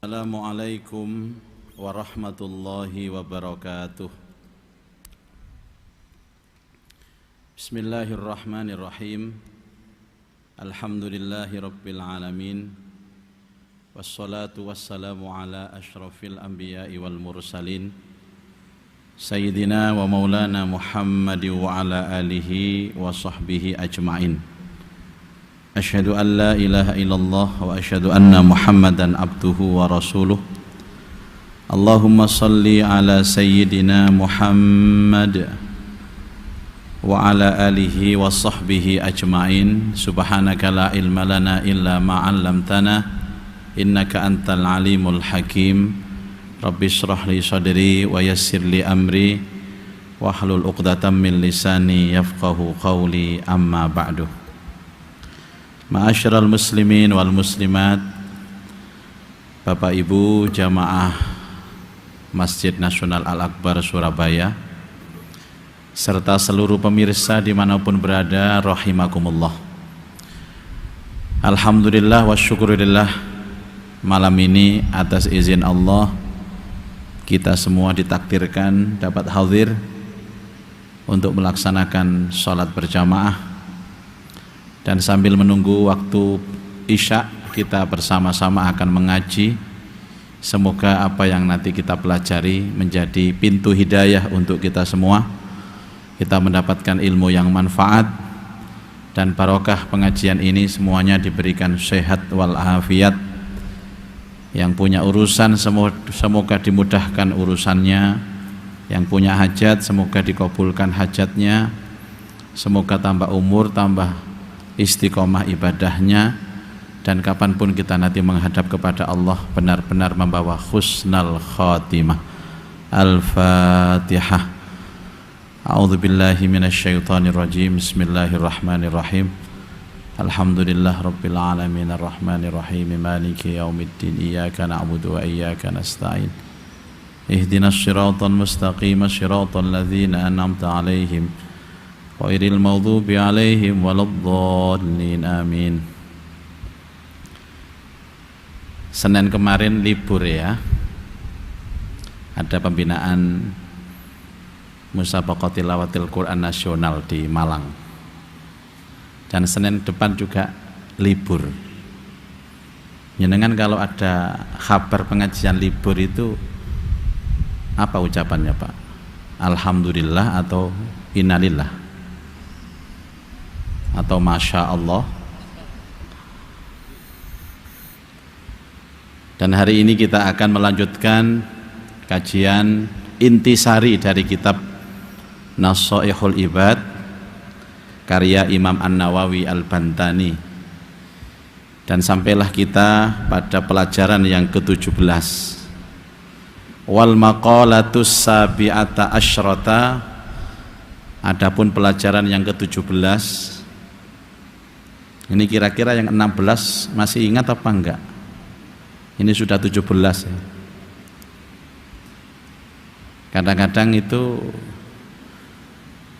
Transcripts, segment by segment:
Assalamualaikum warahmatullahi wabarakatuh. Bismillahirrahmanirrahim. Alhamdulillahi rabbil alamin. Wassalatu wassalamu ala ashrafil anbiya'i wal mursalin Sayyidina wa maulana Muhammadi wa ala alihi wa sahbihi ajma'in. Asyhadu an la ilaha illallah wa asyhadu anna Muhammadan abduhu wa rasuluh. Allahumma salli ala sayyidina Muhammad wa ala alihi wa sahbihi ajma'in. Subhanaka la ilma lana illa ma 'allamtana innaka antal alimul hakim. Rabbi shrah li sadri wa yassir li amri wahlul 'uqdatam min lisani yafqahu qawli, amma ba'du. Ma'asyiral muslimin wal muslimat, Bapak Ibu jamaah Masjid Nasional Al-Akbar Surabaya, serta seluruh pemirsa dimanapun berada, rahimakumullah. Alhamdulillah wa syukurillah, malam ini atas izin Allah kita semua ditakdirkan dapat hadir untuk melaksanakan sholat berjamaah. Dan sambil menunggu waktu Isya, kita bersama-sama akan mengaji. Semoga apa yang nanti kita pelajari menjadi pintu hidayah untuk kita semua. Kita mendapatkan ilmu yang manfaat, dan barokah pengajian ini semuanya diberikan sehat wal afiat. Yang punya urusan semoga dimudahkan urusannya. Yang punya hajat semoga dikabulkan hajatnya. Semoga tambah umur, tambah istiqomah ibadahnya, dan kapanpun kita nanti menghadap kepada Allah benar-benar membawa husnal khatimah. Al-Fatihah. A'udzubillahi minasyaitonirrajim. Bismillahirrahmanirrahim. Alhamdulillah rabbil alamin arrahmanirrahim maliki yaumiddin iyyaka na'budu wa iyyaka nasta'in ihdinas siratal mustaqim siratal ladzina an'amta 'alaihim ghairil maghdubi 'alaihim waladdallin, amin. Senin kemarin libur ya, ada pembinaan Musabaqah Tilawatil Quran Nasional di Malang, dan Senin depan juga libur. Jenengan kalau ada kabar pengajian libur itu apa ucapannya Pak? Alhamdulillah atau innalillah atau masya Allah? Dan hari ini kita akan melanjutkan kajian intisari dari kitab Nasaihul Ibad karya Imam An-Nawawi Al-Bantani, dan sampailah kita pada pelajaran yang ke-17. Wal maqalatus sabi'ata asyrata. Adapun pelajaran yang ke-17 ini kira-kira yang 16 masih ingat apa enggak? Ini sudah 17 ya. Kadang-kadang itu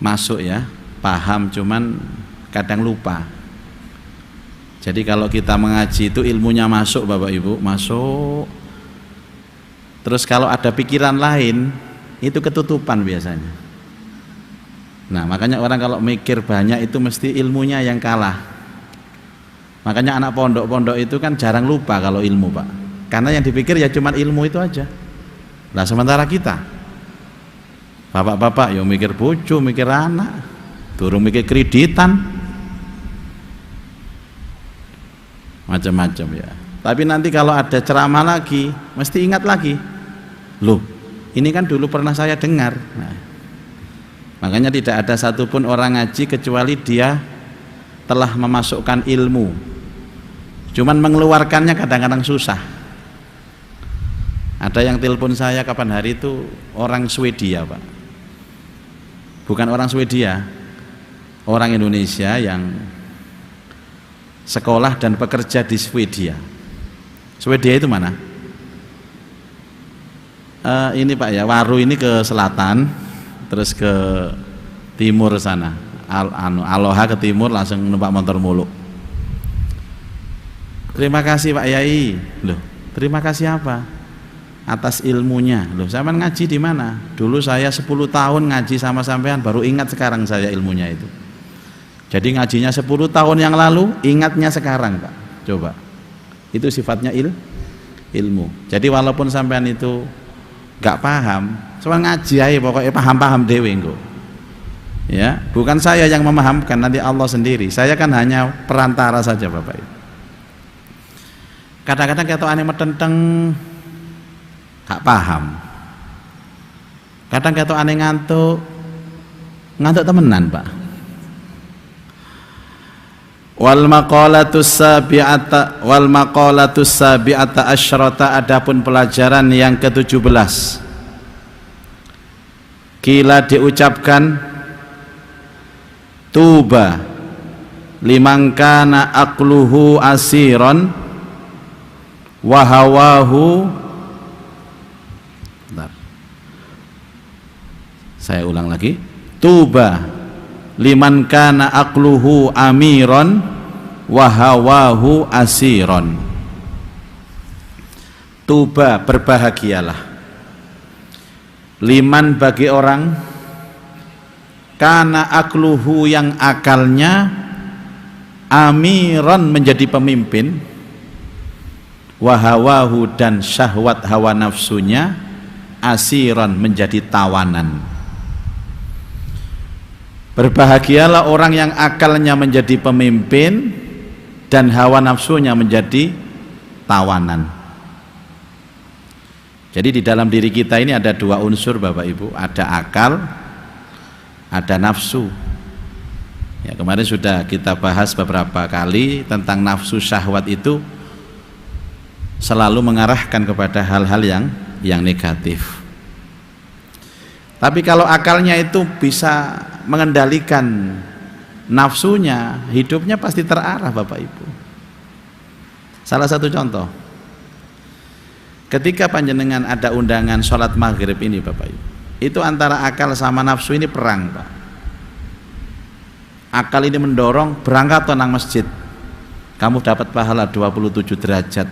masuk ya, paham, cuman kadang lupa. Jadi kalau kita mengaji itu ilmunya masuk Bapak Ibu, masuk. Terus kalau ada pikiran lain itu ketutupan biasanya. Nah makanya orang kalau mikir banyak itu mesti ilmunya yang kalah. Makanya anak pondok-pondok itu kan jarang lupa kalau ilmu Pak, karena yang dipikir ya cuma ilmu itu aja. Nah sementara kita bapak-bapak yang mikir bojo, mikir anak, durung mikir kreditan, macam-macam ya. Tapi nanti kalau ada ceramah lagi mesti ingat lagi, loh ini kan dulu pernah saya dengar. Nah, makanya tidak ada satupun orang ngaji kecuali dia telah memasukkan ilmu, cuman mengeluarkannya kadang-kadang susah. Ada yang telepon saya kapan hari itu orang Swedia Pak, bukan orang Swedia, orang Indonesia yang sekolah dan bekerja di Swedia. Swedia itu mana? Ini Pak ya, Waru ini ke selatan, terus ke timur sana. Aloha ke timur, langsung numpak motor mulu. Terima kasih Pak Yai. Loh, Terima kasih apa? Atas ilmunya. Loh, sampean ngaji di mana? Dulu saya 10 tahun ngaji sama sampean, baru ingat sekarang saya ilmunya itu. Jadi ngajinya 10 tahun yang lalu, ingatnya sekarang, Pak. Coba. Itu sifatnya ilmu. Jadi walaupun sampean itu gak paham, cuma ngaji aja pokoknya paham-paham dewe engko. Ya, bukan saya yang memahamkan, nanti Allah sendiri. Saya kan hanya perantara saja, Bapak Ibu. Kadang-kadang kita aneh metenteng gak paham. Kadang kita aneh ngantuk temenan, Pak. Wal maqalatus sabi'ata asyrata, adapun pelajaran yang ke-17. Kila diucapkan tuba liman kana aqluhu asiran wa hawahu. Saya ulang lagi. Tuba liman kana aqluhu amiran wa hawahu asiron. Tuba, berbahagialah. Liman, bagi orang, kana aqluhu, yang akalnya, amiran, menjadi pemimpin, wa hawahu, dan syahwat hawa nafsunya, asiron, menjadi tawanan. Berbahagialah orang yang akalnya menjadi pemimpin dan hawa nafsunya menjadi tawanan. Jadi di dalam diri kita ini ada dua unsur, Bapak Ibu, ada akal, ada nafsu. Ya, kemarin sudah kita bahas beberapa kali tentang nafsu syahwat itu selalu mengarahkan kepada hal-hal yang negatif. Tapi kalau akalnya itu bisa mengendalikan nafsunya, hidupnya pasti terarah, Bapak Ibu. Salah satu contoh, ketika panjenengan ada undangan sholat maghrib ini, Bapak Ibu, itu antara akal sama nafsu ini perang, Pak. Akal ini mendorong berangkat nang masjid, kamu dapat pahala 27 derajat.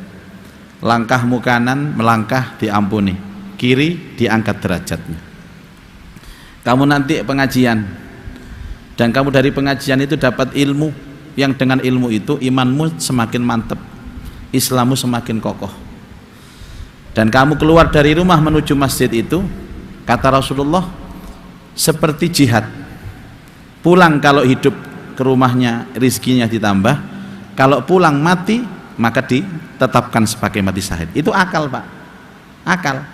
Langkahmu kanan melangkah diampuni, kiri diangkat derajatnya. Kamu nanti pengajian, dan kamu dari pengajian itu dapat ilmu, yang dengan ilmu itu imanmu semakin mantap, Islammu semakin kokoh. Dan kamu keluar dari rumah menuju masjid itu, kata Rasulullah, seperti jihad. Pulang kalau hidup ke rumahnya rizkinya ditambah, kalau pulang mati maka ditetapkan sebagai mati syahid. Itu akal, Pak. Akal.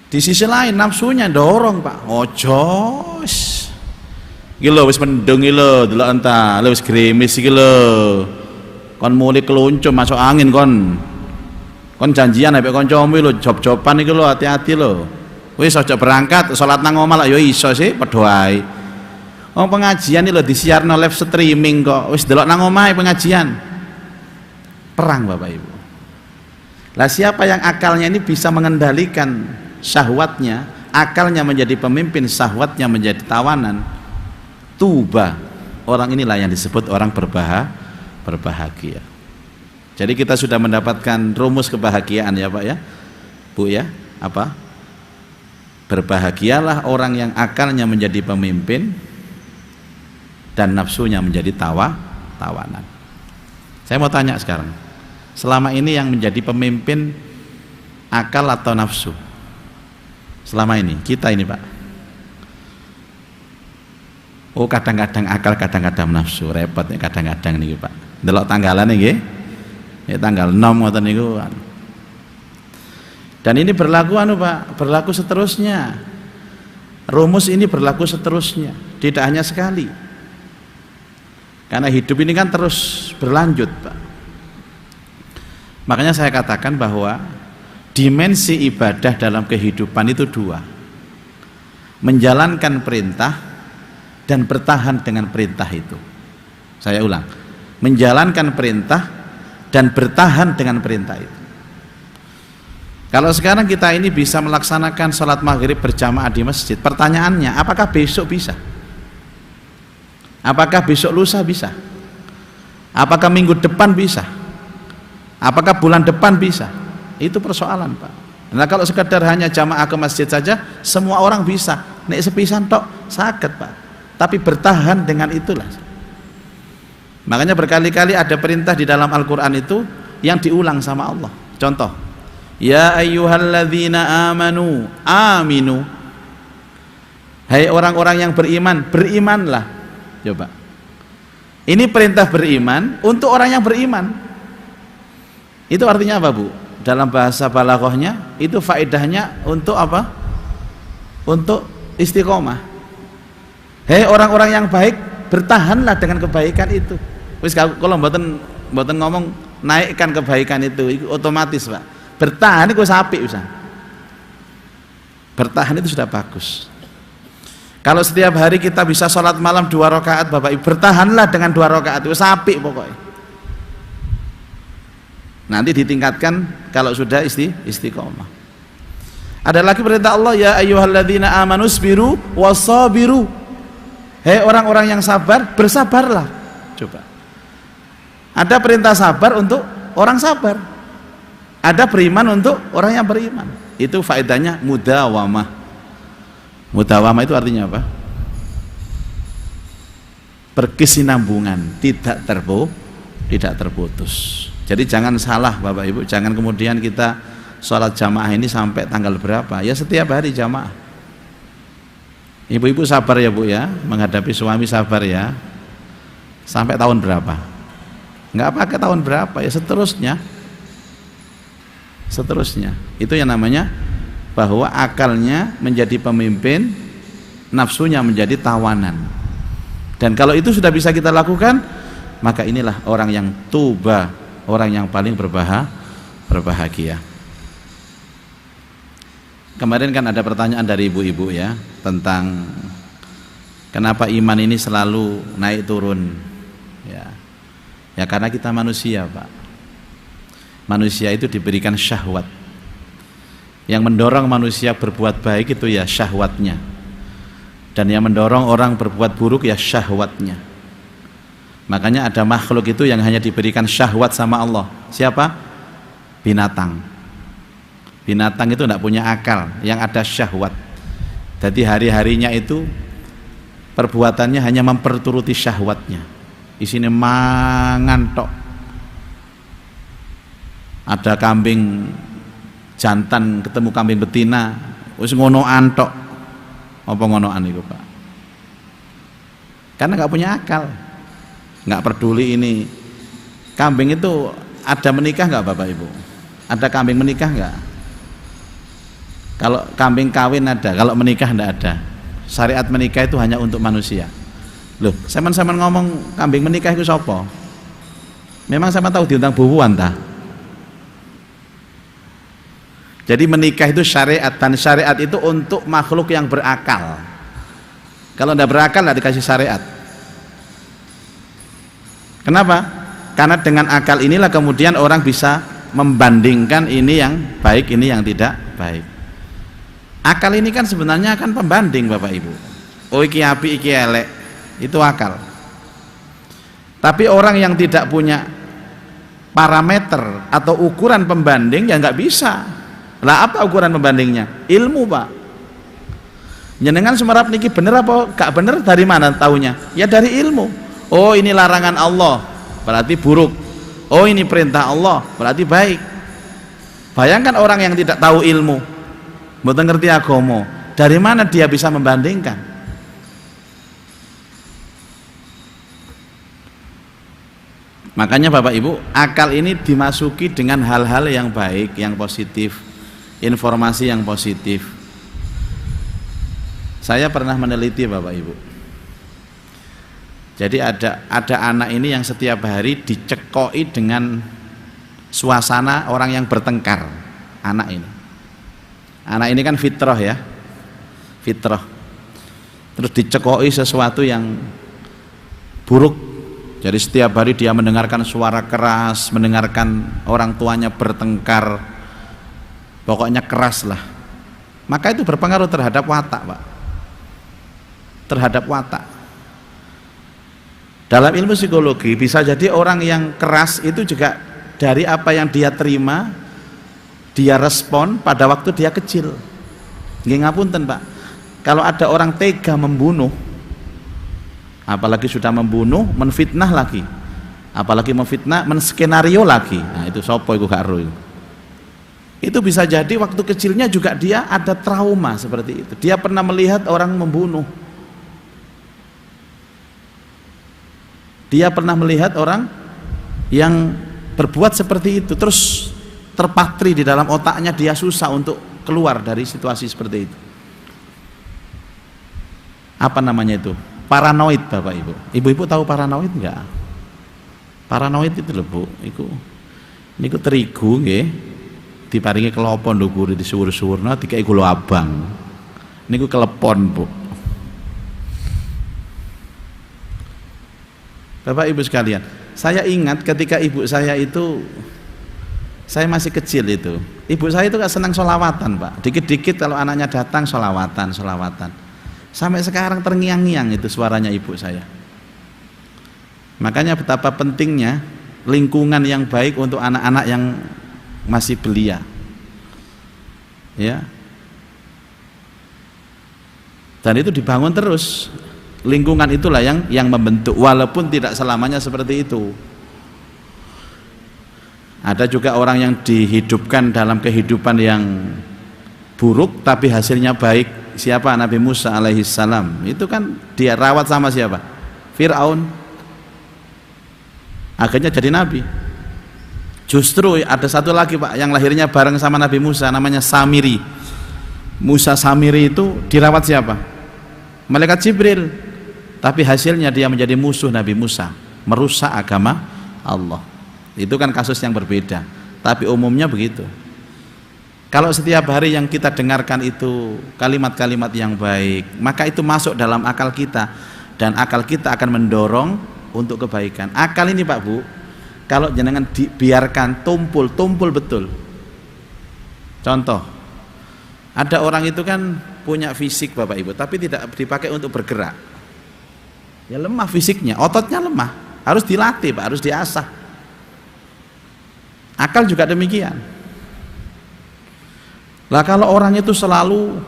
Di sisi lain nafsunya dorong, Pak. Ojo iki lho wis mendung iki lho, delok enta, lho wis gerimis iki lho. Kon mulai keluncum masuk angin kon. Kon janjian ambek kancamu lho, job-joban iki lho, hati-hati lho. Wis aja berangkat salat nang omah lak ya iso sih, padha ae. Wong pengajian iki lho disiarno live streaming kok. Wis delok nang omahe pengajian. Perang, Bapak Ibu. Lah siapa yang akalnya ini bisa mengendalikan syahwatnya, akalnya menjadi pemimpin, syahwatnya menjadi tawanan, tuba, orang inilah yang disebut orang berbahagia. Jadi kita sudah mendapatkan rumus kebahagiaan, ya Pak ya, Bu ya. Apa? Berbahagialah orang yang akalnya menjadi pemimpin dan nafsunya menjadi tawanan. Saya mau tanya sekarang, selama ini yang menjadi pemimpin akal atau nafsu? Selama ini, kita ini Pak. Oh kadang-kadang akal, kadang-kadang nafsu, repot nih kadang-kadang nih Pak. Delok tanggalan nggih. Ya tanggal 6 ngoten niku. Dan ini berlaku Pak, berlaku seterusnya. Rumus ini berlaku seterusnya, tidak hanya sekali. Karena hidup ini kan terus berlanjut, Pak. Makanya saya katakan bahwa dimensi ibadah dalam kehidupan itu dua. Menjalankan perintah dan bertahan dengan perintah itu. Saya ulang, menjalankan perintah dan bertahan dengan perintah itu. Kalau sekarang kita ini bisa melaksanakan sholat maghrib berjamaah di masjid, pertanyaannya apakah besok bisa? Apakah besok lusa bisa? Apakah minggu depan bisa? Apakah bulan depan bisa? Itu persoalan, Pak. Nah kalau sekedar hanya jamaah ke masjid saja, semua orang bisa. Nek sepisan tok saged, Pak. Tapi bertahan dengan itulah. Makanya berkali-kali ada perintah di dalam Al-Quran itu yang diulang sama Allah. Contoh, ya ayyuhalladzina amanu aminu. Hai orang-orang yang beriman, berimanlah. Coba. Ini perintah beriman untuk orang yang beriman. Itu artinya apa, Bu? Dalam bahasa balaghahnya itu faedahnya untuk apa? Untuk istiqomah. Hei orang-orang yang baik, bertahanlah dengan kebaikan itu. Wis kalau mboten ngomong naikkan kebaikan itu otomatis, Pak. Bertahan itu apik bisa. Bertahan itu sudah bagus. Kalau setiap hari kita bisa sholat malam 2 rakaat, Bapak Ibu, bertahanlah dengan 2 rakaat itu apik pokoknya. Nanti ditingkatkan kalau sudah istiqomah. Ada lagi perintah Allah, ya ayyuhalladzina amanu sabiru wasabiru. Hei orang-orang yang sabar, bersabarlah. Coba. Ada perintah sabar untuk orang sabar. Ada beriman untuk orang yang beriman. Itu faedahnya mudawamah. Mudawamah itu artinya apa? Berkesinambungan, tidak terputus. Jadi jangan salah Bapak Ibu, jangan kemudian kita sholat jamaah ini sampai tanggal berapa, ya setiap hari jamaah. Ibu-ibu sabar ya Bu ya, menghadapi suami sabar ya, sampai tahun berapa, nggak pakai tahun berapa ya, seterusnya. Itu yang namanya bahwa akalnya menjadi pemimpin, nafsunya menjadi tawanan. Dan kalau itu sudah bisa kita lakukan, maka inilah orang yang tuba, orang yang paling berbahagia. Kemarin kan ada pertanyaan dari ibu-ibu ya tentang kenapa iman ini selalu naik turun ya karena kita manusia, Pak. Manusia itu diberikan syahwat. Yang mendorong manusia berbuat baik itu ya syahwatnya, dan yang mendorong orang berbuat buruk ya syahwatnya. Makanya ada makhluk itu yang hanya diberikan syahwat sama Allah. Siapa? Binatang. Binatang itu tidak punya akal, yang ada syahwat. Jadi hari-harinya itu perbuatannya hanya memperturuti syahwatnya. Isine mangan tok. Ada kambing jantan ketemu kambing betina, wis ngonoan tok. Apa ngonoan itu, Pak? Karena nggak punya akal. Nggak peduli ini kambing itu ada menikah nggak Bapak Ibu? Ada kambing menikah nggak? Kalau kambing kawin ada, kalau menikah nggak ada. Syariat menikah itu hanya untuk manusia. Loh, sampean ngomong kambing menikah itu sapa? Memang sama tahu diundang bubuan tah? Jadi menikah itu syariat, dan syariat itu untuk makhluk yang berakal. Kalau tidak berakal tidak dikasih syariat. Kenapa? Karena dengan akal inilah kemudian orang bisa membandingkan ini yang baik, ini yang tidak baik. Akal ini kan sebenarnya kan pembanding Bapak Ibu. Oh iki api, iki elek, itu akal. Tapi orang yang tidak punya parameter atau ukuran pembanding ya nggak bisa. Lah apa ukuran pembandingnya? Ilmu, Pak. Jenengan semerap niki bener apa gak bener, dari mana taunya? Ya dari ilmu. Oh ini larangan Allah, berarti buruk. Oh ini perintah Allah, berarti baik. Bayangkan orang yang tidak tahu ilmu, mboten ngerti agama, dari mana dia bisa membandingkan? Makanya Bapak Ibu, akal ini dimasuki dengan hal-hal yang baik, yang positif, informasi yang positif. Saya pernah meneliti Bapak Ibu. Jadi ada anak ini yang setiap hari dicekoi dengan suasana orang yang bertengkar. Anak ini kan fitrah ya, fitrah. Terus dicekoi sesuatu yang buruk. Jadi setiap hari dia mendengarkan suara keras, mendengarkan orang tuanya bertengkar, pokoknya keras lah. Maka itu berpengaruh terhadap watak, Pak. Terhadap watak. Dalam ilmu psikologi bisa jadi orang yang keras itu juga dari apa yang dia terima, dia respon pada waktu dia kecil. Nggih ngapunten Pak, kalau ada orang tega membunuh, apalagi sudah membunuh, menfitnah lagi, apalagi memfitnah, menskenario lagi, nah itu sopo iku gak ero. Itu bisa jadi waktu kecilnya juga dia ada trauma seperti itu. Dia pernah melihat orang membunuh, dia pernah melihat orang yang berbuat seperti itu, terus terpatri di dalam otaknya, dia susah untuk keluar dari situasi seperti itu. Apa namanya itu? Paranoid Bapak Ibu. Ibu-ibu tahu paranoid enggak? Paranoid itu loh Bu, niku terigu nggih, diparingi kelopon lho guru, disuwur-suwurna dikai gula abang. Niku kelepon Bu. Bapak Ibu sekalian, saya ingat ketika ibu saya itu, saya masih kecil itu, ibu saya itu gak senang sholawatan Pak. Dikit-dikit kalau anaknya datang sholawatan. Sampai sekarang terngiang-ngiang itu suaranya ibu saya. Makanya betapa pentingnya lingkungan yang baik untuk anak-anak yang masih belia, ya. Dan itu dibangun terus. Lingkungan itulah yang membentuk, walaupun tidak selamanya seperti itu. Ada juga orang yang dihidupkan dalam kehidupan yang buruk tapi hasilnya baik. Siapa? Nabi Musa alaihissalam. Itu kan dia rawat sama siapa? Fir'aun. Akhirnya jadi nabi. Justru ada satu lagi Pak yang lahirnya bareng sama Nabi Musa, namanya Samiri. Musa Samiri itu dirawat siapa? Malaikat Jibril. Tapi hasilnya dia menjadi musuh Nabi Musa, merusak agama Allah. Itu kan kasus yang berbeda, tapi umumnya begitu. Kalau setiap hari yang kita dengarkan itu kalimat-kalimat yang baik, maka itu masuk dalam akal kita, dan akal kita akan mendorong untuk kebaikan. Akal ini Pak Bu, kalau jenengan dibiarkan tumpul betul. Contoh, ada orang itu kan punya fisik Bapak Ibu, tapi tidak dipakai untuk bergerak. Ya lemah fisiknya, ototnya lemah, harus dilatih Pak, harus diasah. Akal juga demikian. Lah kalau orang itu selalu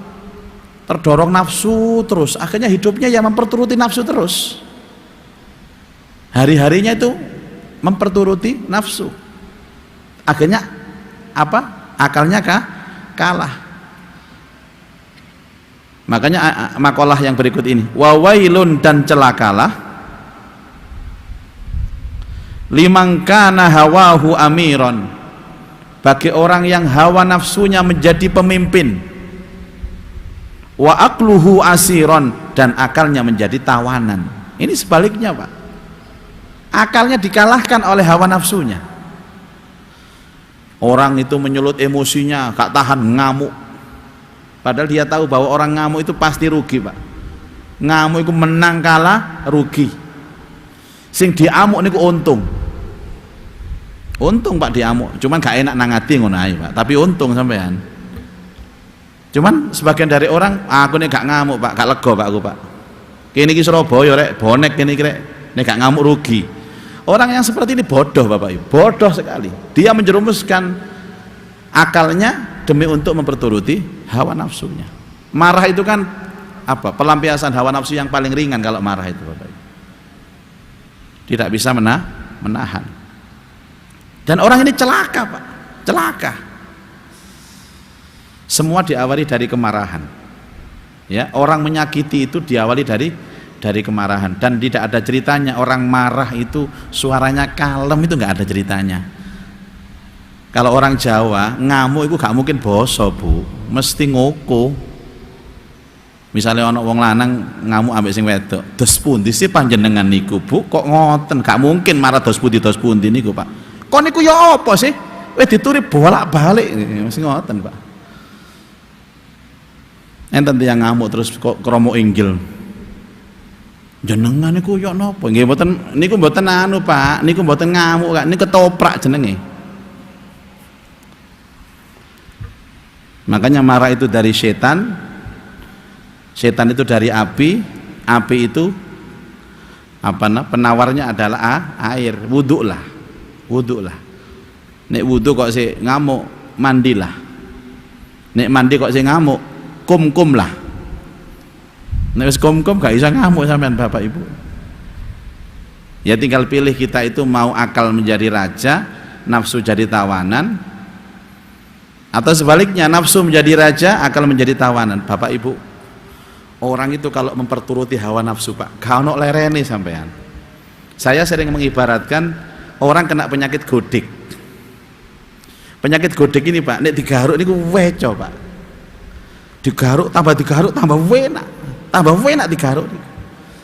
terdorong nafsu terus, akhirnya hidupnya ya memperturuti nafsu terus. Hari-harinya itu memperturuti nafsu. Akhirnya apa? Akalnya kalah. Makanya makalah yang berikut ini, wawailun, dan celakalah liman kana hawahu amiron, bagi orang yang hawa nafsunya menjadi pemimpin, wa aqluhu asiron, dan akalnya menjadi tawanan. Ini sebaliknya Pak, akalnya dikalahkan oleh hawa nafsunya. Orang itu menyulut emosinya, gak tahan, ngamuk, padahal dia tahu bahwa orang ngamuk itu pasti rugi Pak. Ngamuk itu menang kalah rugi, sing diamuk niku untung Pak diamuk, cuman gak enak nang ati ngono ae Pak, tapi untung sampean. Cuman sebagian dari orang, aku nih gak ngamuk Pak, gak lega Pak aku Pak. Kene iki Surabaya rek, bonek kene iki rek, nek gak ngamuk rugi. Orang yang seperti ini bodoh Bapak Ibu, bodoh sekali. Dia menjerumuskan akalnya demi untuk memperturuti hawa nafsunya. Marah itu kan apa? Pelampiasan hawa nafsu yang paling ringan kalau marah itu Bapak Ibu. Tidak bisa menahan. Dan orang ini celaka Pak, celaka. Semua diawali dari kemarahan. Ya, orang menyakiti itu diawali dari kemarahan, dan tidak ada ceritanya orang marah itu suaranya kalem, itu nggak ada ceritanya. Kalau orang Jawa ngamuk itu gak mungkin boso Bu, mesti ngoko. Misalnya ono wong lanang ngamuk ambek sing wedok, dos pundi sih panjenengan niku Bu, kok ngoten? Gak mungkin marah dos pundi niku Pak. Kok niku ya apa sih? Wis dituri bolak-balik, mesti ngoten Pak. Enten tiyang ngamuk terus kok kromo inggil. Jenengan niku yo napa? Nggih mboten niku mboten anu Pak, niku mboten ngamuk Kak, niku ketoprak jenenge. Makanya marah itu dari setan, setan itu dari api, api itu apa penawarnya adalah air, wudhu lah. Nek wudu kok sih ngamuk, mandilah. Nek mandi kok sih ngamuk, kum lah. Nek wis kum gak bisa ngamuk sampean Bapak Ibu. Ya tinggal pilih kita itu mau akal menjadi raja, nafsu jadi tawanan, atau sebaliknya nafsu menjadi raja, akal menjadi tawanan. Bapak Ibu, orang itu kalau memperturuti hawa nafsu Pak, gak ono lerene sampean. Saya sering mengibaratkan orang kena penyakit godik. Penyakit godik ini Pak, nek digaruk niku weco Pak. Digaruk tambah enak digaruk.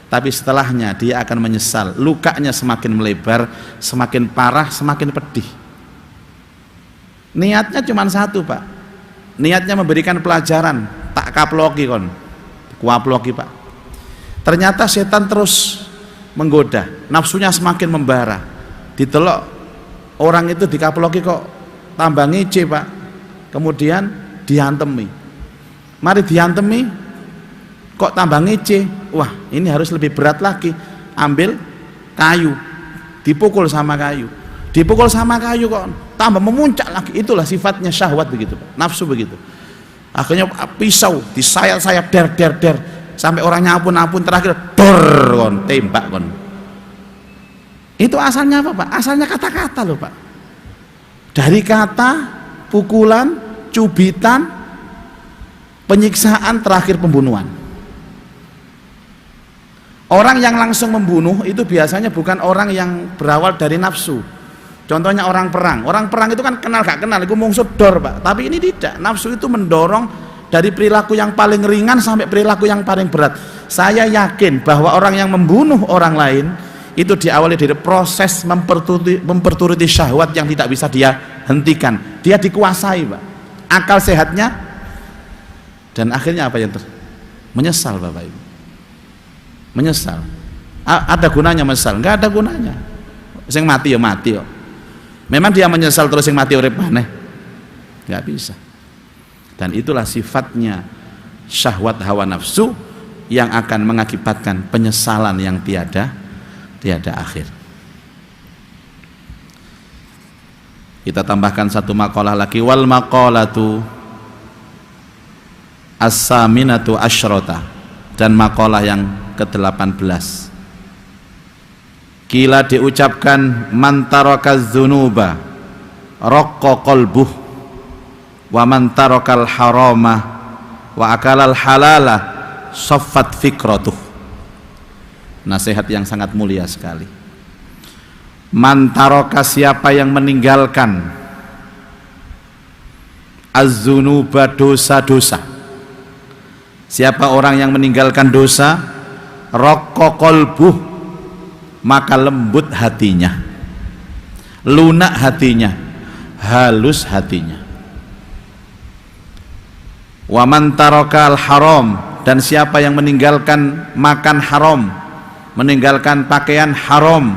Tapi setelahnya dia akan menyesal, lukanya semakin melebar, semakin parah, semakin pedih. Niatnya cuma satu Pak, niatnya memberikan pelajaran, tak kaploki kon, kuaploki Pak. Ternyata setan terus menggoda, nafsunya semakin membara. Ditelok orang itu dikaploki kok tambah ngece Pak, kemudian diantemi. Mari diantemi, kok tambah ngece, wah ini harus lebih berat lagi. Ambil kayu, dipukul sama kayu kok tambah memuncak lagi. Itulah sifatnya syahwat begitu Pak, nafsu begitu. Akhirnya pisau disayat-sayat der sampai orangnya ampun terakhir dor kon, tembak kon. Itu asalnya apa Pak? Asalnya kata-kata loh Pak. Dari kata, pukulan, cubitan, penyiksaan, terakhir pembunuhan. Orang yang langsung membunuh itu biasanya bukan orang yang berawal dari nafsu. Contohnya orang perang itu kan kenal gak kenal, itu mungsut dor Pak. Tapi ini tidak, nafsu itu mendorong dari perilaku yang paling ringan sampai perilaku yang paling berat. Saya yakin bahwa orang yang membunuh orang lain itu diawali dari proses memperturuti syahwat yang tidak bisa dia hentikan. Dia dikuasai Pak, akal sehatnya, dan akhirnya apa yang menyesal Bapak Ibu. Menyesal. Ada gunanya menyesal? Enggak ada gunanya. Sing mati ya mati kok. Memang dia menyesal terus sing mati urip maneh? Enggak bisa. Dan itulah sifatnya syahwat hawa nafsu yang akan mengakibatkan penyesalan yang tiada akhir. Kita tambahkan satu maqalah lagi, wal maqalatu as-saminatu asyrota, dan maqalah yang ke-18. Kila diucapkan, man tarakaz dzunuba raqqa qalbuh wa man tarakal harama wa akalal halala saffat fikratuh. Nasihat yang sangat mulia sekali. Man taraka, siapa yang meninggalkan az-dzunuba, dosa-dosa. Siapa orang yang meninggalkan dosa, raqqa qalbuh, maka lembut hatinya, lunak hatinya, halus hatinya. Wa man tarakal haram, dan siapa yang meninggalkan makan haram, meninggalkan pakaian haram,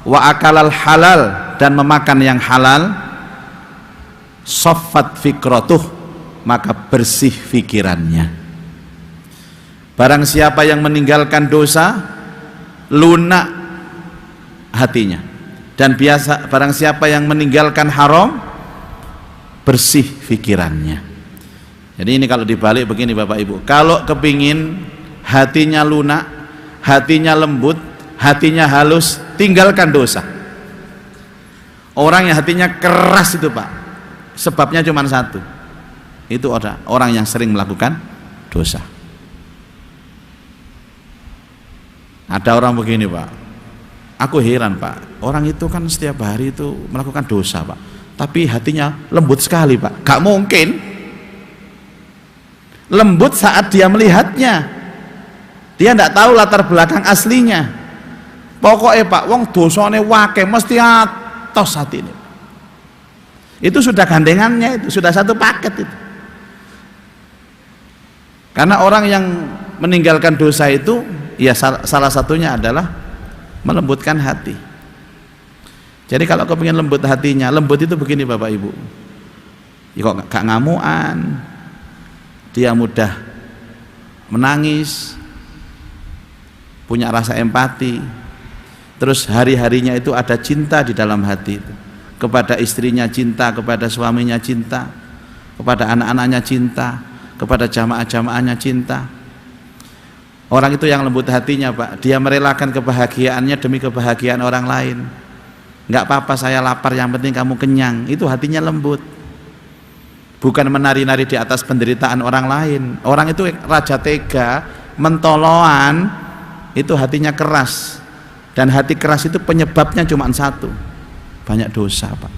wa akalal halal, dan memakan yang halal, saffat fikratuh, maka bersih fikirannya. Barang siapa yang meninggalkan dosa, lunak hatinya. Dan barang siapa yang meninggalkan haram, bersih fikirannya. Jadi ini kalau dibalik begini Bapak Ibu, kalau kepingin hatinya lunak, hatinya lembut, hatinya halus, tinggalkan dosa. Orang yang hatinya keras itu Pak, sebabnya cuma satu, itu orang yang sering melakukan dosa. Ada orang begini Pak, aku heran Pak, orang itu kan setiap hari itu melakukan dosa Pak, tapi hatinya lembut sekali Pak. Gak mungkin. Lembut saat dia melihatnya, dia tidak tahu latar belakang aslinya. Pokoknya Pak, wong dosane wake mesti atos hati ini. Itu sudah gandengannya, itu sudah satu paket itu. Karena orang yang meninggalkan dosa itu, ya salah satunya adalah melembutkan hati. Jadi kalau kau pengen lembut hatinya, lembut itu begini Bapak Ibu, ya kok gak ngamuan, dia mudah menangis, punya rasa empati, terus hari-harinya itu ada cinta di dalam hati itu. kepada istrinya cinta, kepada suaminya cinta, kepada anak-anaknya cinta, kepada jamaah-jamaahnya cinta. Orang itu yang lembut hatinya, Pak. Dia merelakan kebahagiaannya demi kebahagiaan orang lain. Enggak apa-apa saya lapar, yang penting kamu kenyang. Itu hatinya lembut. Bukan menari-nari di atas penderitaan orang lain. Orang itu raja tega, mentoloan, itu hatinya keras. Dan hati keras itu penyebabnya cuma satu, banyak dosa, Pak.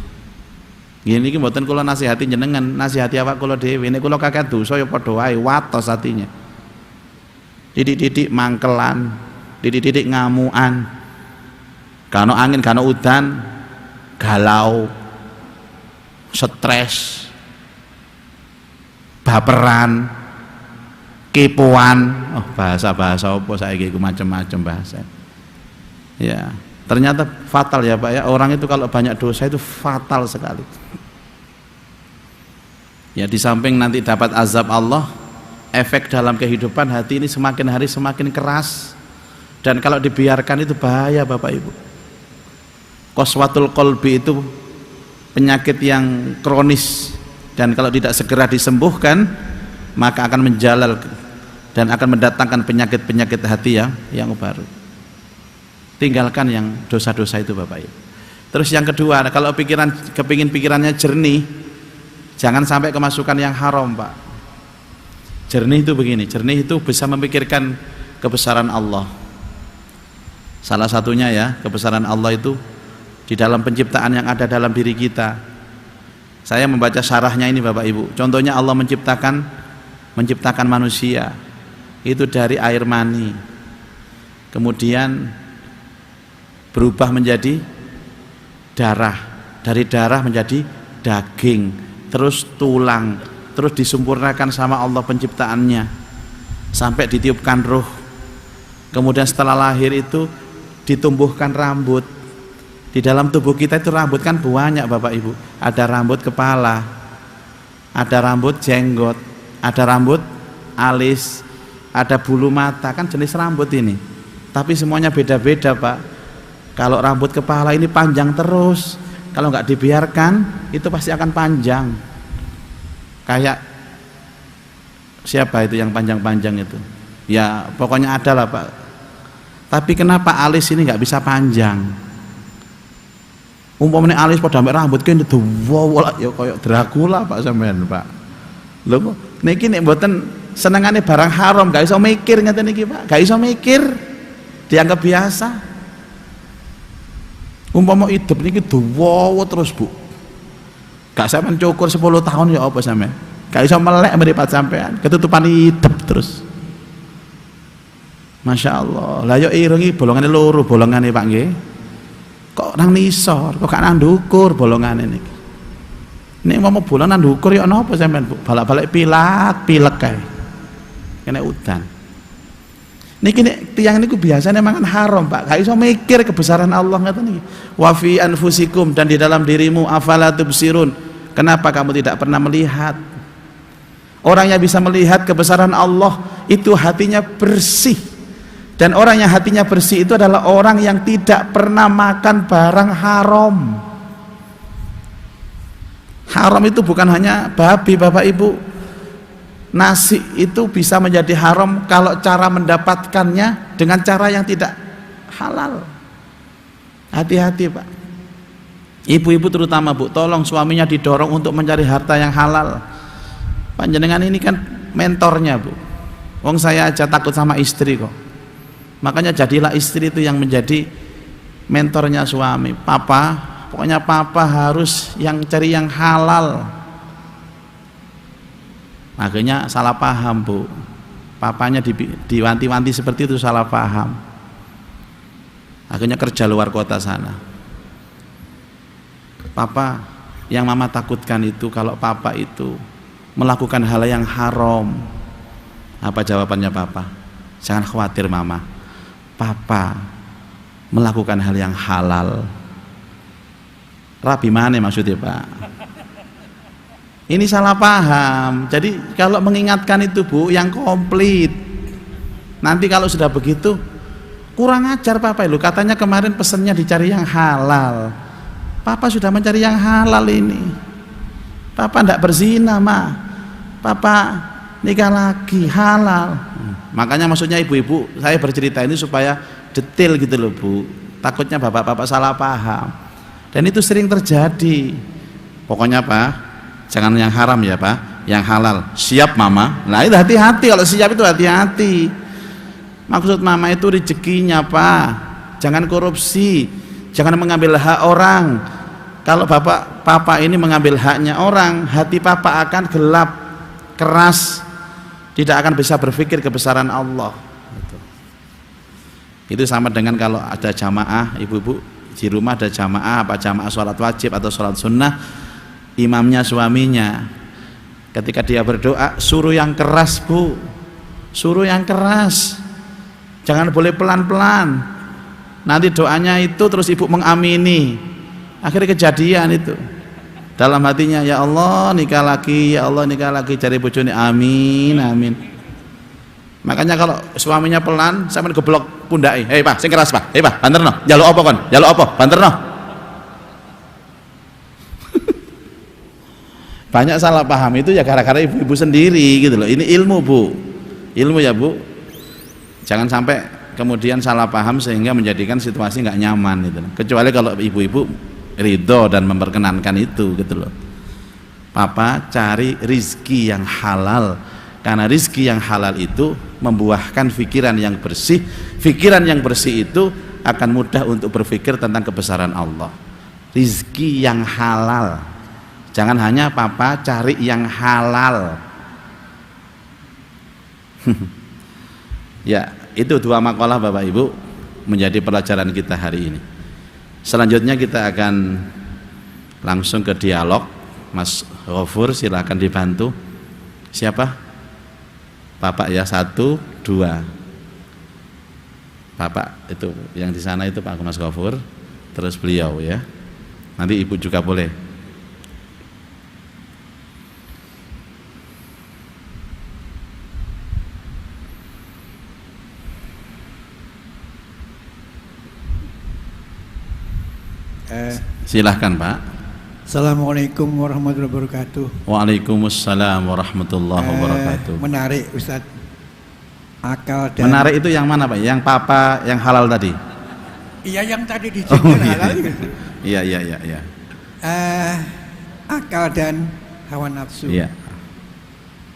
Gini iki mboten kula nasihati jenengan, nasihati awak kula dhewe. Nek kula kakek dosa ya padha wae, watos hatinya. Didik-didik mangkelan, didik-didik ngamuan. Kano angin, kano udan, galau, stres, baperan, kepoan. Oh, bahasa-bahasa apa saiki iku macam-macam bahasa. Ya, ternyata fatal ya Pak ya. Orang itu kalau banyak dosa itu fatal sekali. Ya, di samping nanti dapat azab Allah, efek dalam kehidupan hati ini semakin hari semakin keras. Dan kalau dibiarkan itu bahaya Bapak Ibu. Qaswatul qalbi itu penyakit yang kronis, dan kalau tidak segera disembuhkan maka akan menjalal dan akan mendatangkan penyakit-penyakit hati yang baru. Tinggalkan yang dosa-dosa itu Bapak Ibu. Terus yang kedua, kalau kepingin pikirannya jernih, jangan sampai kemasukan yang haram, Pak. Jernih itu begini, jernih itu bisa memikirkan kebesaran Allah. Salah satunya ya, kebesaran Allah itu di dalam penciptaan yang ada dalam diri kita. Saya membaca syarahnya ini Bapak Ibu. Contohnya Allah menciptakan manusia itu dari air mani, kemudian berubah menjadi darah, dari darah menjadi daging, terus tulang, terus disempurnakan sama Allah penciptaannya sampai ditiupkan ruh. Kemudian setelah lahir itu ditumbuhkan rambut. Di dalam tubuh kita itu rambut kan banyak Bapak Ibu. Ada rambut kepala, ada rambut jenggot, ada rambut alis, ada bulu mata, kan jenis rambut ini. Tapi semuanya beda-beda Pak. Kalau rambut kepala ini panjang terus, kalau nggak dibiarkan itu pasti akan panjang. Kayak siapa itu yang panjang-panjang itu? Ya pokoknya ada lah Pak. Tapi kenapa alis ini nggak bisa panjang? Umpamanya alis pada rambut kan itu wow ya kayak Dracula Pak sampean Pak. Lho niki nek mboten senengane barang haram gak iso mikir ngeten niki Pak. Gak iso mikir. Dianggap biasa. Umpama hidup niki wow terus Bu. Gak sampean cukur 10 tahun ya apa sampean. Gak iso melek mripat sampean. Ketutupan hidup terus. Masya Allah. Lah yo irungi bolongane loro bolongane Pak nggih. Kok nang nisor, kok gak nang ndukur bolongane niki. Nek mau bolong nang ndukur ya napa sampean Bu? Balak-balik pilek kae. Kena udan. Niki nek tiyang niku biasane mangan haram, Pak. Gak iso mikir kebesaran Allah ngoten niki. Wa fi anfusikum, dan di dalam dirimu, afala tubsirun. Kenapa kamu tidak pernah melihat? Orang yang bisa melihat kebesaran Allah itu hatinya bersih. Dan orang yang hatinya bersih itu adalah orang yang tidak pernah makan barang haram. Haram itu bukan hanya babi Bapak Ibu. Nasi itu bisa menjadi haram kalau cara mendapatkannya dengan cara yang tidak halal. Hati-hati Pak. Ibu-ibu terutama Bu, tolong suaminya didorong untuk mencari harta yang halal. Panjenengan ini kan mentornya Bu. Wong saya aja takut sama istri kok. Makanya jadilah istri itu yang menjadi mentornya suami. Papa, pokoknya papa harus yang cari yang halal. Akhirnya salah paham Bu. Papanya diwanti-wanti seperti itu, salah paham. Akhirnya kerja luar kota sana. Papa, yang mama takutkan itu kalau papa itu melakukan hal yang haram. Apa jawabannya papa? Jangan khawatir mama, papa melakukan hal yang halal. Rabi mana maksudnya Pak? Ini salah paham. Jadi kalau mengingatkan itu Bu yang komplit. Nanti kalau sudah begitu kurang ajar papa lu. Katanya kemarin pesennya dicari yang halal. Papa sudah mencari yang halal ini. Papa tidak berzina, Ma. Papa nikah lagi halal. Makanya maksudnya ibu-ibu saya bercerita ini supaya detail gitu loh Bu. Takutnya bapak-bapak salah paham. Dan itu sering terjadi. Pokoknya Pak, jangan yang haram ya Pak, yang halal. Siap Mama? Nah itu hati-hati, kalau siap itu hati-hati. Maksud Mama itu rezekinya Pak. Jangan korupsi, jangan mengambil hak orang. Kalau Papa ini mengambil haknya orang, hati Papa akan gelap, keras, tidak akan bisa berpikir kebesaran Allah. Itu sama dengan kalau ada jamaah, ibu-ibu di rumah ada jamaah, apa jamaah sholat wajib atau sholat sunnah, imamnya suaminya, ketika dia berdoa suruh yang keras Bu, suruh yang keras, jangan boleh pelan-pelan. Nanti doanya itu terus ibu mengamini, akhirnya kejadian itu dalam hatinya, ya Allah nikah lagi, ya Allah nikah lagi, cari bojone, amin amin. Makanya kalau suaminya pelan, sampean geblok pundake, hei Pak sing keras Pak, hei Pak banterno, njaluk apa kon, njaluk apa, banterno. Banyak salah paham itu ya gara-gara ibu-ibu sendiri gitu loh. Ini ilmu Bu, ilmu ya Bu, jangan sampai kemudian salah paham sehingga menjadikan situasi nggak nyaman gitu loh. Kecuali kalau ibu-ibu ridho dan memperkenankan itu gitu loh. Papa cari rizki yang halal, karena rizki yang halal itu membuahkan pikiran yang bersih. Pikiran yang bersih itu akan mudah untuk berpikir tentang kebesaran Allah. Rizki yang halal, jangan hanya Papa cari yang halal. Ya, itu dua makalah Bapak Ibu menjadi pelajaran kita hari ini. Selanjutnya kita akan langsung ke dialog. Mas Ghafur silahkan dibantu. Siapa? Bapak ya, 1, 2. Bapak itu yang di sana itu Pak Mas Ghafur, terus beliau ya. Nanti Ibu juga boleh. Silahkan Pak. Assalamualaikum warahmatullahi wabarakatuh. Waalaikumsalam warahmatullahi wabarakatuh. Menarik Ustadz. Akal dan menarik itu yang mana Pak? Yang Papa yang halal tadi? Iya yang tadi dijadikan halal. Iya. Akal dan hawa nafsu. Iya.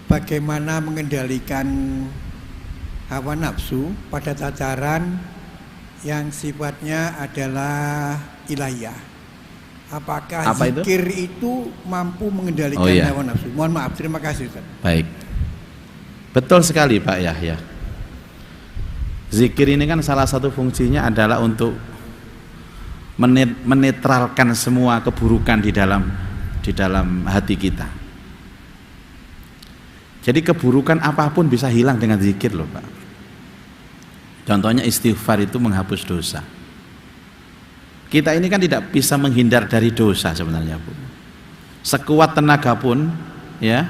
Bagaimana mengendalikan hawa nafsu pada tataran yang sifatnya adalah ilahiyah. Apakah zikir itu mampu mengendalikan hawa nafsu? Mohon maaf, terima kasih Ustaz. Baik. Betul sekali Pak Yahya. Zikir ini kan salah satu fungsinya adalah untuk menetralkan semua keburukan di dalam hati kita. Jadi keburukan apapun bisa hilang dengan zikir loh Pak. Contohnya istighfar itu menghapus dosa. Kita ini kan tidak bisa menghindar dari dosa sebenarnya Bu. Sekuat tenaga pun ya,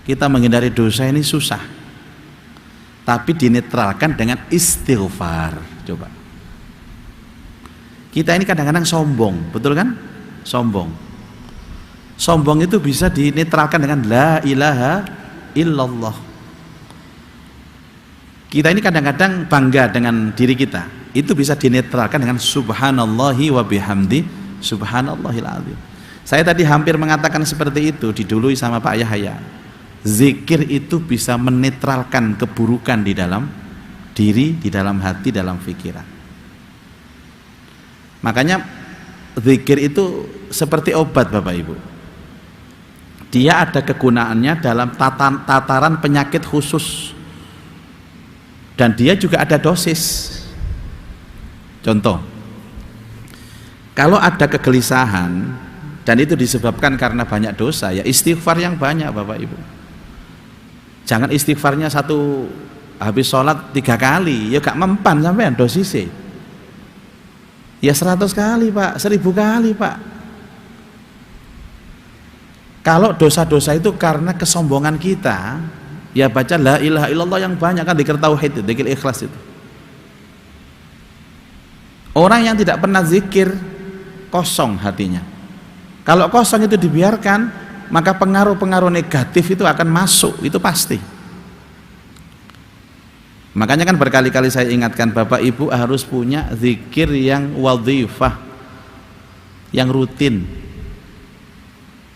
kita menghindari dosa ini susah. Tapi dinetralkan dengan istighfar. Coba. Kita ini kadang-kadang sombong, betul kan? Sombong. Sombong itu bisa dinetralkan dengan la ilaha illallah. Kita ini kadang-kadang bangga dengan diri kita. Itu bisa dinetralkan dengan subhanallahi wa bihamdi subhanallahil azim. Saya tadi hampir mengatakan seperti itu, didului sama Pak Yahya. Zikir itu bisa menetralkan keburukan di dalam diri, di dalam hati, dalam pikiran. Makanya zikir itu seperti obat Bapak Ibu. Dia ada kegunaannya dalam tataran penyakit khusus. Dan dia juga ada dosis. Contoh, kalau ada kegelisahan dan itu disebabkan karena banyak dosa, ya istighfar yang banyak Bapak Ibu. Jangan istighfarnya habis sholat 3 kali, ya gak mempan sampean dosisnya. Ya 100 kali Pak, 1000 kali Pak. Kalau dosa-dosa itu karena kesombongan kita, ya baca la ilaha illallah yang banyak, kan dzikir tauhid itu, dzikir ikhlas itu. Orang yang tidak pernah zikir kosong hatinya. Kalau kosong itu dibiarkan, maka pengaruh-pengaruh negatif itu akan masuk, itu pasti. Makanya kan berkali-kali saya ingatkan, Bapak Ibu harus punya zikir yang wadhifah, yang rutin.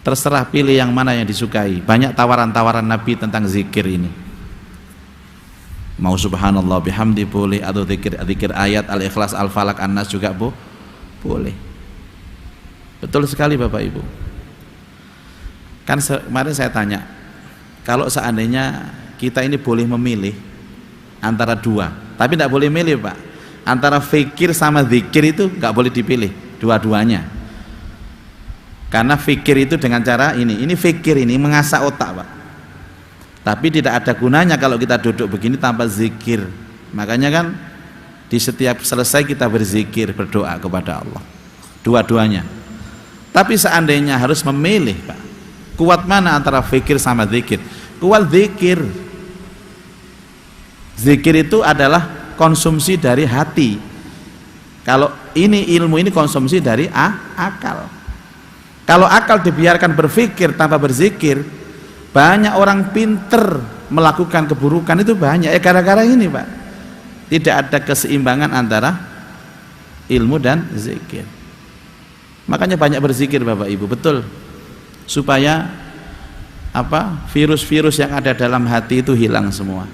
Terserah pilih yang mana yang disukai. Banyak tawaran-tawaran Nabi tentang zikir ini. Mau subhanallah bihamdi boleh, atau zikir ayat al-ikhlas, al-falak, an-nas juga boleh. Betul sekali Bapak Ibu. Kan kemarin saya tanya, kalau seandainya kita ini boleh memilih antara dua, tapi tidak boleh milih Pak, antara fikir sama zikir itu nggak boleh dipilih, dua-duanya. Karena fikir itu dengan cara ini fikir ini mengasah otak Pak, tapi tidak ada gunanya kalau kita duduk begini tanpa zikir. Makanya kan di setiap selesai kita berzikir, berdoa kepada Allah, dua-duanya. Tapi seandainya harus memilih Pak, kuat mana antara fikir sama zikir? Kuat zikir. Zikir itu adalah konsumsi dari hati. Kalau ini ilmu ini konsumsi dari akal. Kalau akal dibiarkan berpikir tanpa berzikir, banyak orang pinter melakukan keburukan itu banyak. Gara-gara ini Pak, tidak ada keseimbangan antara ilmu dan zikir. Makanya banyak berzikir Bapak Ibu, betul, supaya virus-virus yang ada dalam hati itu hilang semua,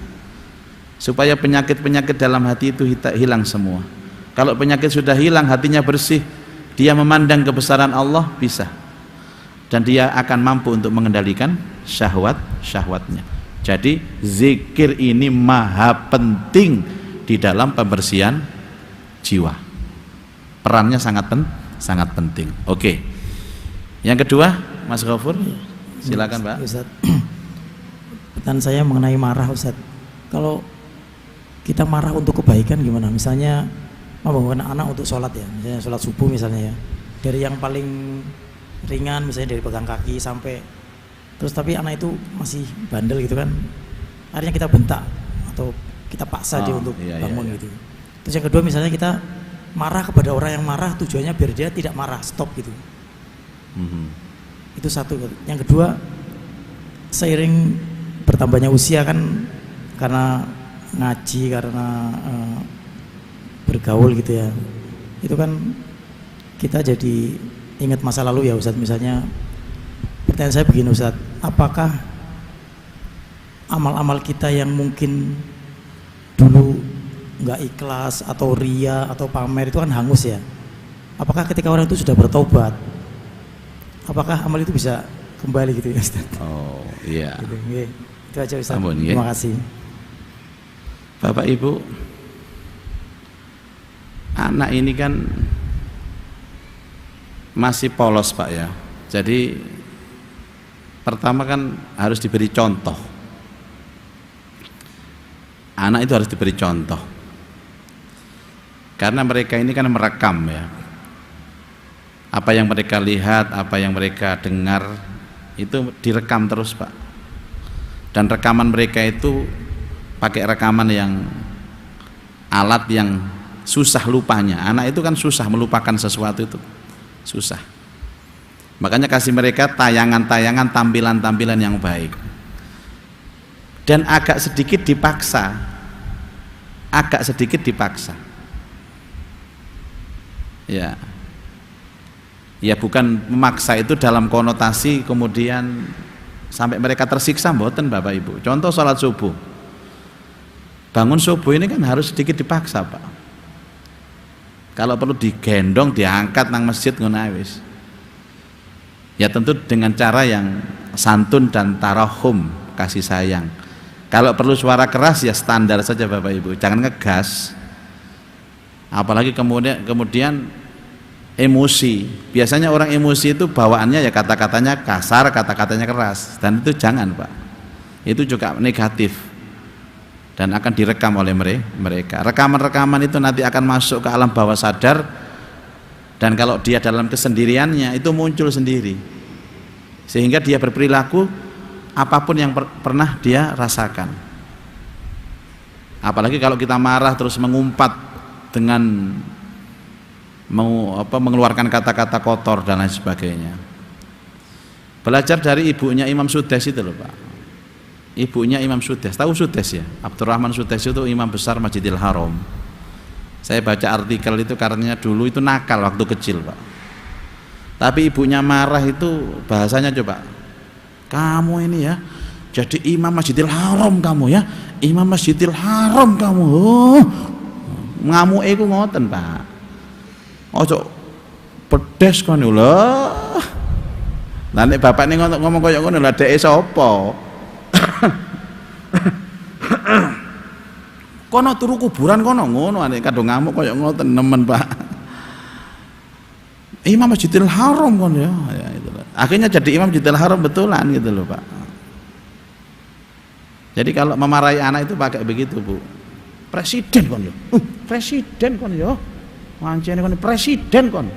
supaya penyakit-penyakit dalam hati itu hilang semua. Kalau penyakit sudah hilang, hatinya bersih, dia memandang kebesaran Allah bisa, dan dia akan mampu untuk mengendalikan syahwatnya. Jadi zikir ini maha penting di dalam pembersihan jiwa, perannya sangat penting. Oke. Yang kedua, Mas Ghafur, silakan Pak. Ustaz, pertanyaan saya mengenai marah Ustaz. Kalau kita marah untuk kebaikan gimana? Misalnya membangun anak untuk sholat ya, misalnya sholat subuh misalnya ya, dari yang paling ringan misalnya dari pegang kaki sampai terus, tapi anak itu masih bandel gitu kan, akhirnya kita bentak atau kita paksa dia untuk bangun gitu. Terus yang kedua misalnya kita marah kepada orang yang marah, tujuannya biar dia tidak marah, stop gitu. Itu satu. Yang kedua, seiring bertambahnya usia kan, karena ngaji, karena bergaul gitu ya, itu kan kita jadi ingat masa lalu ya Ustadz. Misalnya pertanyaan saya begini Ustadz, apakah amal-amal kita yang mungkin dulu nggak ikhlas atau ria atau pamer itu kan hangus ya, apakah ketika orang itu sudah bertobat, apakah amal itu bisa kembali gitu ya Ustadz? Oh iya, gitu. Itu aja Ustadz. Terima kasih Bapak Ibu. Anak ini kan masih polos Pak ya, jadi pertama kan harus diberi contoh. Anak itu harus diberi contoh, karena mereka ini kan merekam ya, apa yang mereka lihat, apa yang mereka dengar itu direkam terus Pak. Dan rekaman mereka itu pakai rekaman yang alat yang susah lupanya. Anak itu kan susah melupakan sesuatu, itu susah. Makanya kasih mereka tayangan-tayangan, tampilan-tampilan yang baik. Dan agak sedikit dipaksa, ya bukan memaksa itu dalam konotasi kemudian sampai mereka tersiksa, mboten Bapak Ibu. Contoh sholat subuh, bangun subuh ini kan harus sedikit dipaksa Pak. Kalau perlu digendong, diangkat nang masjid ngono wis. Ya tentu dengan cara yang santun dan tarahum, kasih sayang. Kalau perlu suara keras ya standar saja Bapak Ibu, jangan ngegas. Apalagi kemudian emosi. Biasanya orang emosi itu bawaannya ya kata-katanya kasar, kata-katanya keras, dan itu jangan Pak. Itu juga negatif dan akan direkam oleh mereka. Rekaman-rekaman itu nanti akan masuk ke alam bawah sadar, dan kalau dia dalam kesendiriannya itu muncul sendiri, sehingga dia berperilaku apapun yang pernah dia rasakan. Apalagi kalau kita marah terus mengumpat dengan mengeluarkan kata-kata kotor dan lain sebagainya. Belajar dari ibunya Imam Sudes itu loh Pak. Ibunya Imam Sudes, tahu Sudes ya? Abdurrahman Sudes itu imam besar Masjidil Haram. Saya baca artikel itu karena dulu itu nakal waktu kecil Pak. Tapi ibunya marah itu bahasanya coba, kamu ini ya jadi imam Masjidil Haram kamu ya, imam Masjidil Haram kamu. Oh, ngamuke iku ngoten Pak. Ojo pedes kon lho. Lah nek bapakne ngomong koyo ngono lha dheke sapa? Kono turu kuburan kono ngono nek kadung ngamuk koyo ngoten nemen Pak. Imam Masjidil Haram kon ya itu. Akhirnya jadi imam Masjidil Haram betulan gitu loh Pak. Jadi kalau memarahi anak itu pakai begitu Bu. Presiden kon yo. Presiden kon yo. Wancene kon presiden kon.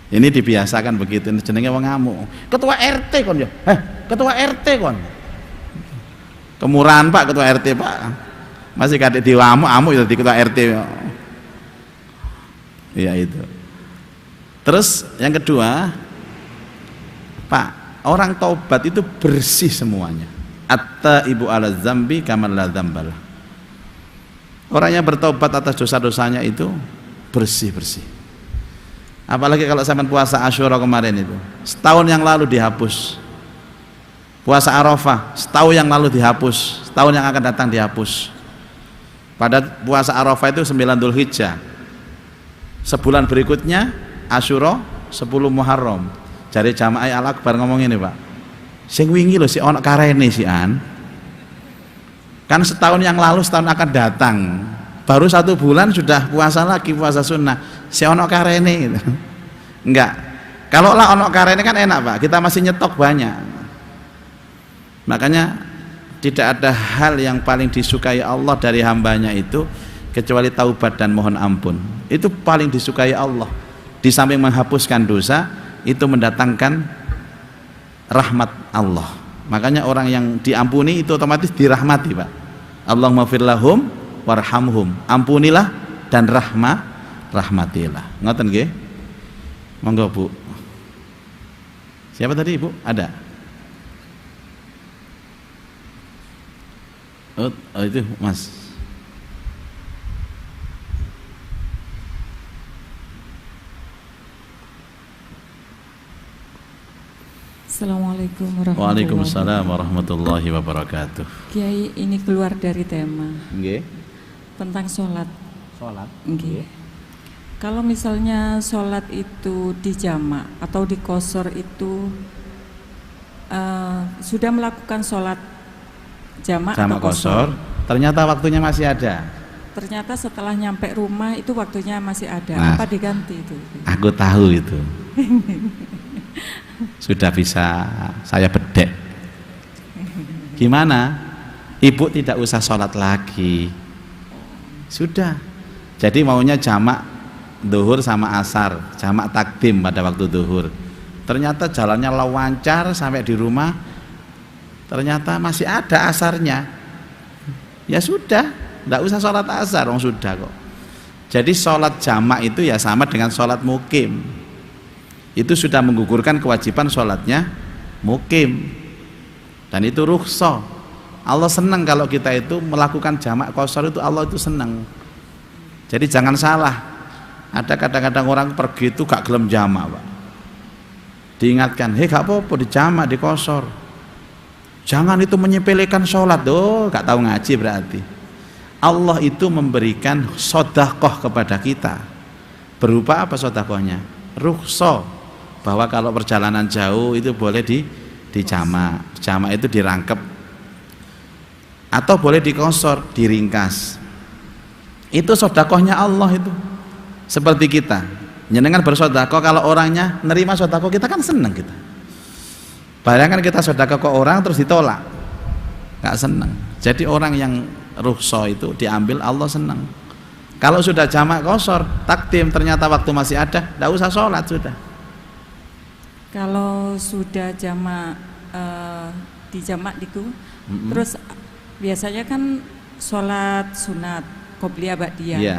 Ini dibiasakan begitu, jenenge wong ngamuk. Ketua RT kon yo. Ketua RT kon. Kemurahan Pak ketua RT Pak. Masih kadek diwamuk-amuk jadi ketua RT. Iya itu. Terus yang kedua, Pak, orang taubat itu bersih semuanya. At-taibu 'ala dzambi kaman la dzambalah. Orang yang bertobat atas dosa-dosanya itu bersih-bersih. Apalagi kalau sampai puasa Asyura kemarin itu, setahun yang lalu dihapus. Puasa Arafah setahun yang lalu dihapus, setahun yang akan datang dihapus. Pada puasa Arafah itu 9 Dzulhijjah. Sebulan berikutnya Asyura 10 Muharram. Jari Jamaah Al-Akbar ngomong ini Pak, sing wingi lho si ono karene si an. Kan setahun yang lalu, setahun akan datang. Baru 1 bulan sudah puasa lagi, puasa sunnah. Si ono karene gitu. Enggak. Kalau lah ono karene kan enak Pak, kita masih nyetok banyak. Makanya tidak ada hal yang paling disukai Allah dari hambanya itu kecuali taubat dan mohon ampun. Itu paling disukai Allah. Di samping menghapuskan dosa, itu mendatangkan rahmat Allah. Makanya orang yang diampuni itu otomatis dirahmati Pak. Allahumma fir lahum warhamhum. Ampunilah dan rahmatilah. Ngoten nggih? Monggo Bu. Siapa tadi Ibu? Ada? Oh itu Mas. Assalamualaikum warahmatullahi wabarakatuh. Waalaikumsalam warahmatullahi wabarakatuh. Kiai, ini keluar dari tema. Nggih. Tentang sholat. Sholat. Nggih. Kalau misalnya sholat itu di jamak atau di qashar itu sudah melakukan sholat jamak atau qashar, ternyata waktunya masih ada. Ternyata setelah nyampe rumah itu waktunya masih ada. Apa diganti itu? Aku tahu itu. Sudah bisa saya bedek. Gimana? Ibu tidak usah sholat lagi. Sudah. Jadi maunya jamak duhur sama asar, jamak takdim pada waktu duhur. Ternyata jalannya lancar sampai di rumah. Ternyata masih ada asarnya. Ya sudah, tidak usah sholat asar, sudah kok. Jadi sholat jamak itu ya sama dengan sholat mukim. Itu sudah menggugurkan kewajiban sholatnya mukim, dan itu rukhsah. Allah senang kalau kita itu melakukan jamak qashar itu, Allah itu senang. Jadi jangan salah, ada kadang-kadang orang pergi itu gak gelem jamak Pak. Diingatkan, gak apa-apa di jamak, di qashar. Jangan itu menyepelekan sholat. Gak tahu ngaji berarti. Allah itu memberikan sedekah kepada kita. Berupa apa sedekahnya? Rukhsah. Bahwa kalau perjalanan jauh itu boleh di jamak. Jamak itu dirangkep. Atau boleh di qashar, diringkas. Itu sedekahnya Allah itu. Seperti kita. Jenengan bersedekah, kalau orangnya nerima sedekah kita kan senang kita. Bayangkan kita sedekah ke orang terus ditolak. Gak senang. Jadi orang yang rukhsah itu diambil, Allah senang. Kalau sudah jamak qashar, takdim, ternyata waktu masih ada, tidak usah sholat sudah. Kalau sudah jamak di jamak itu, terus biasanya kan sholat sunat, qobliyah ba'diyah. Ya.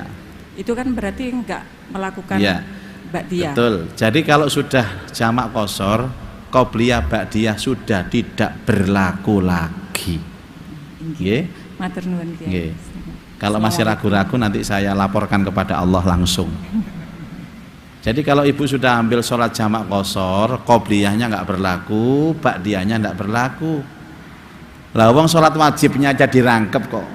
Itu kan berarti enggak melakukan Ya. ba'diyah. Betul. Jadi kalau sudah jamak qashar, qobliyah ba'diyah sudah tidak berlaku lagi. Nggih. Matur nuwun Kiai. Nggih. Kalau masih ragu-ragu nanti saya laporkan kepada Allah langsung. Jadi kalau ibu sudah ambil sholat jamak qashar, qobliyahnya nggak berlaku, ba'diyahnya nggak berlaku. Lah wong sholat wajibnya aja dirangkep kok.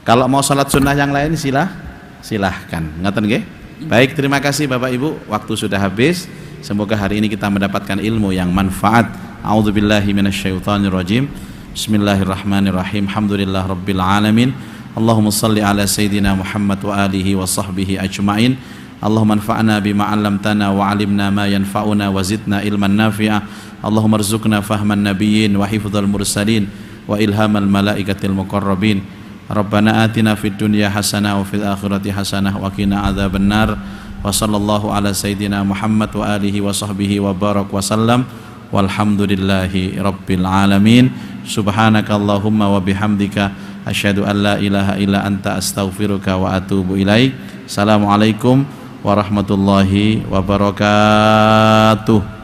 Kalau mau sholat sunnah yang lain silahkan. Ngoten nggih? Baik, terima kasih Bapak Ibu. Waktu sudah habis. Semoga hari ini kita mendapatkan ilmu yang manfaat. A'udzubillahi minasyaitonirrajim. Bismillahirrahmanirrahim. Alhamdulillah rabbil alamin. Allahumma salli ala sayyidina Muhammad wa alihi wa sahbihi ajma'in. Allahumma anfa'na bima 'allamtana wa 'alimna ma yanfa'una wa zidna ilman nafi'a. Allahumma arzuqna fahman nabiyyin wa hifdzal mursalin wa ilhamal malaikatil muqarrabin. Rabbana atina fid dunya hasanah wa fil akhirati hasanah wa qina adzabannar. Wa sallallahu ala sayyidina Muhammad wa alihi wa sahbihi wa barak wa sallam. Walhamdulillahi rabbil alamin. Subhanakallahumma wa bihamdika asyhadu an la ilaha illa anta astaghfiruka wa atubu ilaik. Assalamualaikum warahmatullahi wabarakatuh.